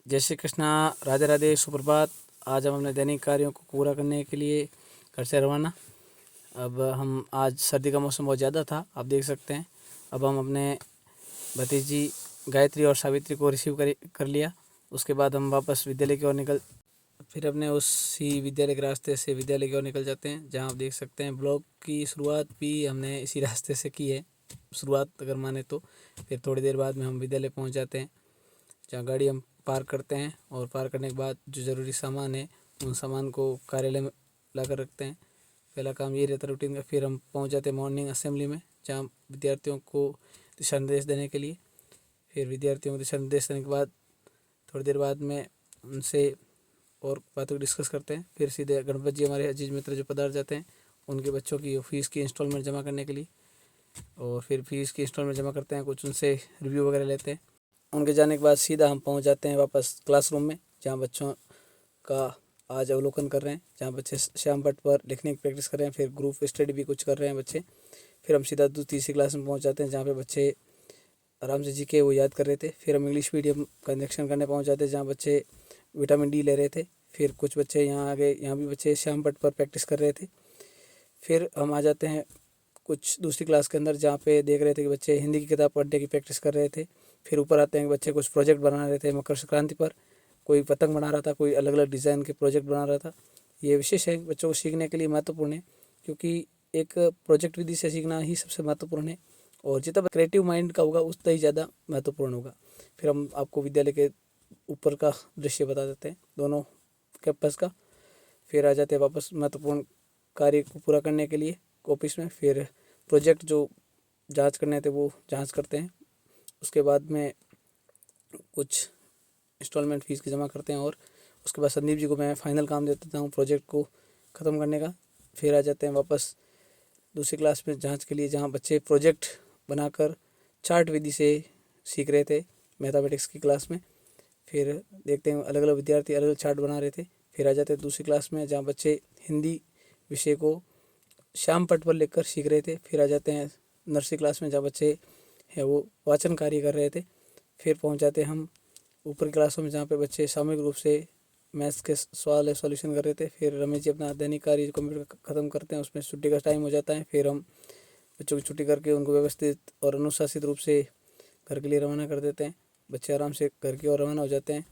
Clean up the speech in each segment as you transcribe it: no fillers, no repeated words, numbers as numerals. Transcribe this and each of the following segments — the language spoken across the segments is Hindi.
जय श्री कृष्णा, राधे राधे, सुप्रभात। आज हम अपने दैनिक कार्यों को पूरा करने के लिए घर से रवाना। अब हम आज सर्दी का मौसम बहुत ज़्यादा था, आप देख सकते हैं। अब हम अपने भतीजी गायत्री और सावित्री को रिसीव कर लिया। उसके बाद हम वापस विद्यालय की ओर फिर अपने उसी विद्यालय के रास्ते से विद्यालय की ओर निकल जाते हैं, जहाँ आप देख सकते हैं ब्लॉग की शुरुआत भी हमने इसी रास्ते से की है, शुरुआत अगर माने तो। फिर थोड़ी देर बाद में हम विद्यालय पहुँच जाते हैं, जहाँ गाड़ी हम पार्क करते हैं और पार्क करने के बाद जो ज़रूरी सामान है उन सामान को कार्यालय में ला कर रखते हैं। पहला काम ये रहता है रूटीन का। फिर हम पहुंच जाते हैं मॉर्निंग असेंबली में, जहाँ विद्यार्थियों को दिशा निर्देश देने के लिए। फिर विद्यार्थियों को दिशा निर्देश देने के बाद थोड़ी देर बाद में उनसे और बातों को डिस्कस करते हैं। फिर सीधे गणपत जी, हमारे अजीज मित्र जो पधार जाते हैं, उनके बच्चों की फ़ीस की इंस्टॉलमेंट जमा करने के लिए। और फिर फ़ीस की इंस्टॉलमेंट जमा करते हैं, कुछ उनसे रिव्यू वगैरह लेते हैं। उनके जाने के बाद सीधा हम पहुंच जाते हैं वापस क्लासरूम में, जहां बच्चों का आज अवलोकन कर रहे हैं, जहां बच्चे श्याम पट्ट पर लिखने की प्रैक्टिस कर रहे हैं। फिर ग्रुप स्टडी भी कुछ कर रहे हैं बच्चे। फिर हम सीधा तीसरी क्लास में पहुंच जाते हैं, जहाँ पे बच्चे आराम से जीके वो याद कर रहे थे। फिर हम इंग्लिश मीडियम का निरीक्षण करने पहुँच जाते हैं, जहाँ बच्चे विटामिन डी ले रहे थे। फिर कुछ बच्चे यहाँ आ गए, यहाँ भी बच्चे श्याम पट्ट पर प्रैक्टिस कर रहे थे। फिर हम आ जाते हैं कुछ दूसरी क्लास के अंदर, जहाँ पे देख रहे थे कि बच्चे हिंदी की किताब पढ़ने की प्रैक्टिस कर रहे थे। फिर ऊपर आते हैं कि बच्चे कुछ प्रोजेक्ट बना रहे थे मकर संक्रांति पर। कोई पतंग बना रहा था, कोई अलग अलग डिज़ाइन के प्रोजेक्ट बना रहा था। ये विशेष है, बच्चों को सीखने के लिए महत्वपूर्ण है, क्योंकि एक प्रोजेक्ट विधि से सीखना ही सबसे महत्वपूर्ण है। और जितना क्रिएटिव माइंड का होगा उतना ही ज़्यादा महत्वपूर्ण होगा। फिर हम आपको विद्यालय के ऊपर का दृश्य बता देते हैं, दोनों कैंपस का। फिर आ जाते हैं वापस महत्वपूर्ण कार्य को पूरा करने के लिए ऑफिस में। फिर प्रोजेक्ट जो जांच करने थे वो जांच करते हैं। उसके बाद में कुछ इंस्टॉलमेंट फ़ीस की जमा करते हैं, और उसके बाद संदीप जी को मैं फ़ाइनल काम दे देता हूँ प्रोजेक्ट को ख़त्म करने का। फिर आ जाते हैं वापस दूसरी क्लास में जांच के लिए, जहाँ बच्चे प्रोजेक्ट बनाकर चार्ट विधि से सीख रहे थे मैथमेटिक्स की क्लास में। फिर देखते हैं अलग अलग विद्यार्थी अलग अलग चार्ट बना रहे थे। फिर आ जाते हैं दूसरी क्लास में, जहाँ बच्चे हिंदी विषय को श्याम पट्ट पर लिखकर सीख रहे थे। फिर आ जाते हैं नर्सरी क्लास में, जहाँ बच्चे हैं वो वाचन कार्य कर रहे थे। फिर पहुँच जाते हैं हम ऊपर क्लासों में, जहाँ पे बच्चे सामूहिक रूप से मैथ्स के सवाल सॉल्यूशन कर रहे थे। फिर रमेश जी अपना दैनिक कार्य कंप्यूटर ख़त्म करते हैं, उसमें छुट्टी का टाइम हो जाता है। फिर हम बच्चों की छुट्टी करके उनको व्यवस्थित और अनुशासित रूप से घर के लिए रवाना कर देते हैं। बच्चे आराम से घर की ओर रवाना हो जाते हैं।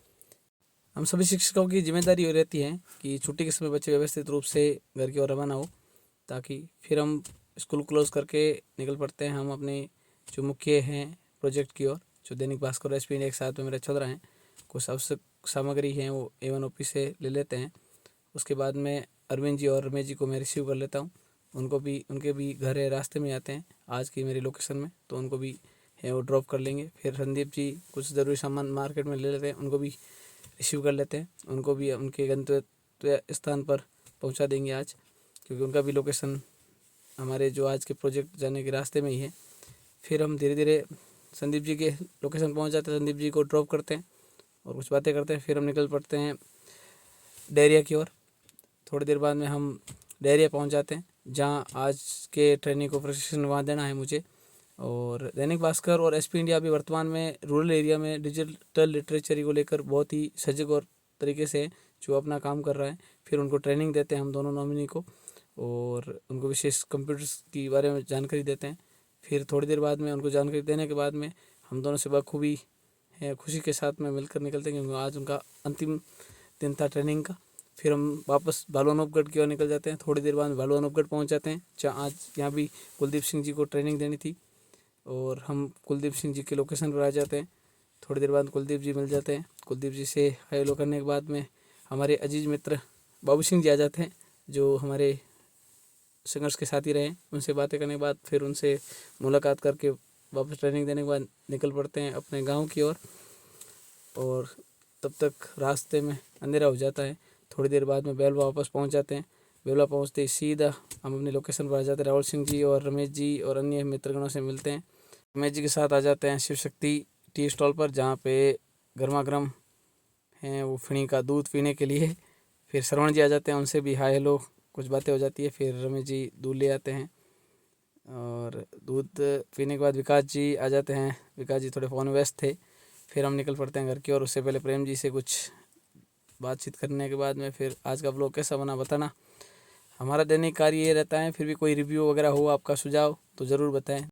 हम सभी शिक्षकों की जिम्मेदारी हो रहती है कि छुट्टी के समय बच्चे व्यवस्थित रूप से घर की ओर रवाना हो, ताकि फिर हम स्कूल क्लोज़ करके निकल पड़ते हैं हम अपने जो मुख्य हैं प्रोजेक्ट की ओर, जो दैनिक भास्कर और SP एक साथ में मेरे चल रहे हैं। कुछ आवश्यक सामग्री हैं वो A1 ऑफिस से ले लेते हैं। उसके बाद में अरविंद जी और रमेश जी को मैं रिसीव कर लेता हूँ। उनके भी घर है, रास्ते में आते हैं आज की मेरी लोकेशन में, तो उनको भी है वो ड्रॉप कर लेंगे। फिर संदीप जी कुछ ज़रूरी सामान मार्केट में ले लेते हैं, उनको भी रिसीव कर लेते हैं। उनको भी उनके गंतव्य स्थान पर पहुँचा देंगे आज, क्योंकि उनका भी लोकेशन हमारे जो आज के प्रोजेक्ट जाने के रास्ते में ही है। फिर हम धीरे धीरे संदीप जी के लोकेशन पहुंच जाते हैं, संदीप जी को ड्रॉप करते हैं और कुछ बातें करते हैं। फिर हम निकल पड़ते हैं डायरिया की ओर। थोड़ी देर बाद में हम डायरिया पहुंच जाते हैं, जहां आज के ट्रेनिंग को प्रशिक्षण वहाँ देना है मुझे। और दैनिक भास्कर और SP इंडिया भी वर्तमान में रूरल एरिया में डिजिटल लिटरेचर को लेकर बहुत ही सजग और तरीके से जो अपना काम कर रहा है। फिर उनको ट्रेनिंग देते हैं हम दोनों नॉमिनी को, और उनको विशेष कंप्यूटर्स की बारे में जानकारी देते हैं। फिर थोड़ी देर बाद में उनको जानकारी देने के बाद में हम दोनों से बखूबी है खुशी के साथ में मिलकर निकलते हैं, क्योंकि आज उनका अंतिम दिन था ट्रेनिंग का। फिर हम वापस बालवानोपगढ़ की ओर निकल जाते हैं। थोड़ी देर बाद बालवानोपगढ़ पहुंच जाते हैं, जहाँ आज यहाँ भी कुलदीप सिंह जी को ट्रेनिंग देनी थी, और हम कुलदीप सिंह जी के लोकेशन पर आ जाते हैं। थोड़ी देर बाद कुलदीप जी मिल जाते हैं। कुलदीप जी से हेलो करने के बाद में हमारे अजीज मित्र बाबू सिंह जी आ जाते हैं, जो हमारे संघर्ष के साथी रहे। उनसे बातें करने के बाद फिर उनसे मुलाकात करके वापस ट्रेनिंग देने के बाद निकल पड़ते हैं अपने गांव की ओर। और तब तक रास्ते में अंधेरा हो जाता है। थोड़ी देर बाद में बेलवा वापस पहुंच जाते हैं। बेलवा पहुंचते ही सीधा हम अपनी लोकेशन पर आ जाते हैं। राहुल सिंह जी और रमेश जी और अन्य मित्रगणों से मिलते हैं। रमेश जी के साथ आ जाते हैं शिव शक्ति टी स्टॉल पर, जहाँ पे गर्मा गर्म हैं वो फिणी का दूध पीने के लिए। फिर श्रवण जी आ जाते हैं, उनसे भी हाय हेलो कुछ बातें हो जाती है। फिर रमेश जी दूध ले आते हैं, और दूध पीने के बाद विकास जी आ जाते हैं। विकास जी थोड़े फ़ोन व्यस्त थे, फिर हम निकल पड़ते हैं घर की ओर। उससे पहले प्रेम जी से कुछ बातचीत करने के बाद में फिर आज का व्लॉग कैसा बना बताना। हमारा दैनिक कार्य ये रहता है, फिर भी कोई रिव्यू वगैरह हो आपका सुझाव तो ज़रूर बताएं।